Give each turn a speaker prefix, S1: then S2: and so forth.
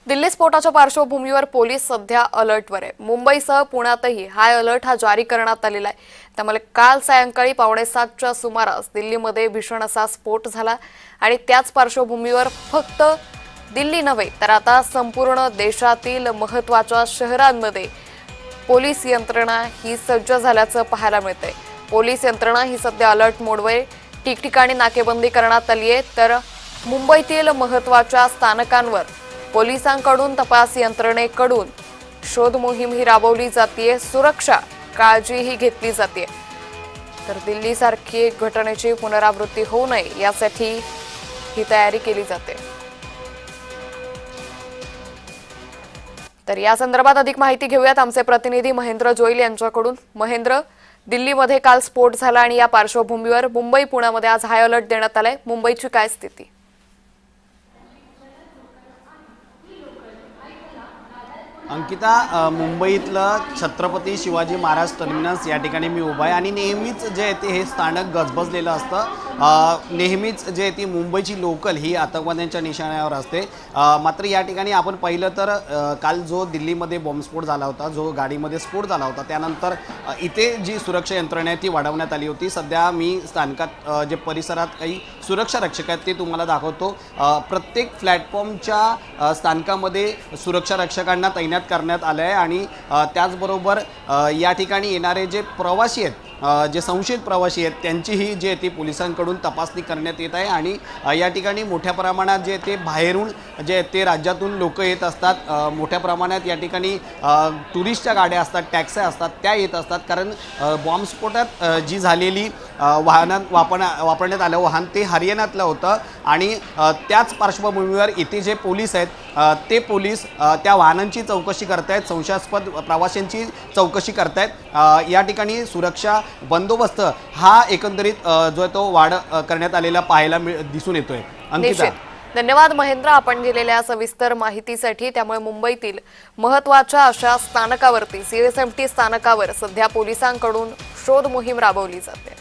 S1: दिल्ली स्फोटाच्या पार्श्वभूमीवर पोलीस सध्या अलर्टवर आहे। मुंबईसह पुण्यातही हाय अलर्ट जारी करण्यात आलेला आहे। त्यामुळे काल सायंकाळी 6:45च्या सुमारास दिल्लीमध्ये भीषण असा स्फोट झाला आणि त्याच पार्श्वभूमीवर फक्त दिल्ली नव्हे तर आता संपूर्ण देशातील महत्त्वाच्या शहरांमध्ये पोलीस यंत्रणा ही सज्ज झाल्याचं पाहायला मिळतंय। पोलीस यंत्रणा ही सध्या अलर्ट मोडवर ठिकठिकाणी नाकेबंदी करण्यात आली आहे, तर मुंबईतील महत्त्वाच्या स्थानकांवर पोलिसांकडून तपास यंत्रणेकडून शोध मोहीम ही राबवली जाते, सुरक्षा काळजीही घेतली जाते। तर दिल्लीसारखी घटनेची पुनरावृत्ती होऊ नये यासाठी ही तयारी केली जाते। तर या संदर्भात अधिक माहिती घेऊयात आमचे प्रतिनिधी महेंद्र जोईल यांच्याकडून। महेंद्र, दिल्लीमध्ये काल स्फोट झाला आणि या पार्श्वभूमीवर मुंबई पुण्यामध्ये आज हाय अलर्ट देण्यात आलाय। मुंबईची काय स्थिती?
S2: अंकिता, मुंबईतलं छत्रपती शिवाजी महाराज टर्मिनस या ठिकाणी मी उभा आहे आणि नेहमीच जे आहे ते हे स्थानक गजबजलेलं असतं। नेहमीच जे आहे ती मुंबईची लोकल ही आतंकवाद्यांच्या निशाण्यावर असते। मात्र या ठिकाणी आपण पाहिलं तर काल जो दिल्लीमध्ये बॉम्बस्फोट झाला होता, जो गाडीमध्ये स्फोट झाला होता, त्यानंतर इथे जी सुरक्षा यंत्रणा आहे ती वाढवण्यात आली होती। सध्या मी स्थानकात जे परिसरात काही सुरक्षा रक्षक आहेत ते तुम्हाला दाखवतो। प्रत्येक प्लॅटफॉर्मच्या स्थानकामध्ये सुरक्षा रक्षकांना तैनात करण्यात आलं आहे आणि त्याचबरोबर या ठिकाणी येणारे जे प्रवासी आहेत, जे संशयित प्रवासी आहेत, त्यांचीही जे ते पोलिसांकडून तपासणी करण्यात येत आहे आणि या ठिकाणी मोठ्या प्रमाणात जे ते बाहेरून जे ते राज्यातून लोक येत असतात। मोठ्या प्रमाणात या ठिकाणी टुरिस्टच्या गाड्या असतात, टॅक्स्या असतात, त्या येत असतात, कारण बॉम्बस्फोटात जी झालेली वाहनात वापरण्यात आलं वाहन ते हरियाणातलं होतं आणि त्याच पार्श्वभूमीवर इथे जे पोलीस आहेत ते पोलीस त्या वाहनांची चौकशी करतायत, संशयास्पद प्रवाशांची चौकशी करतायत। या ठिकाणी सुरक्षा बंदोबस्त हा एकंदरीत जो तो वाढ करण्यात आलेला पाहायला दिसून येतोय। अंकिता,
S1: धन्यवाद महेंद्र, आपण दिलेल्या सविस्तर माहितीसाठी। त्यामुळे मुंबईतील महत्त्वाच्या अशा स्थानकावरती CSMT स्थानकावर सध्या पोलिसांकडून शोध मोहीम राबवली जाते।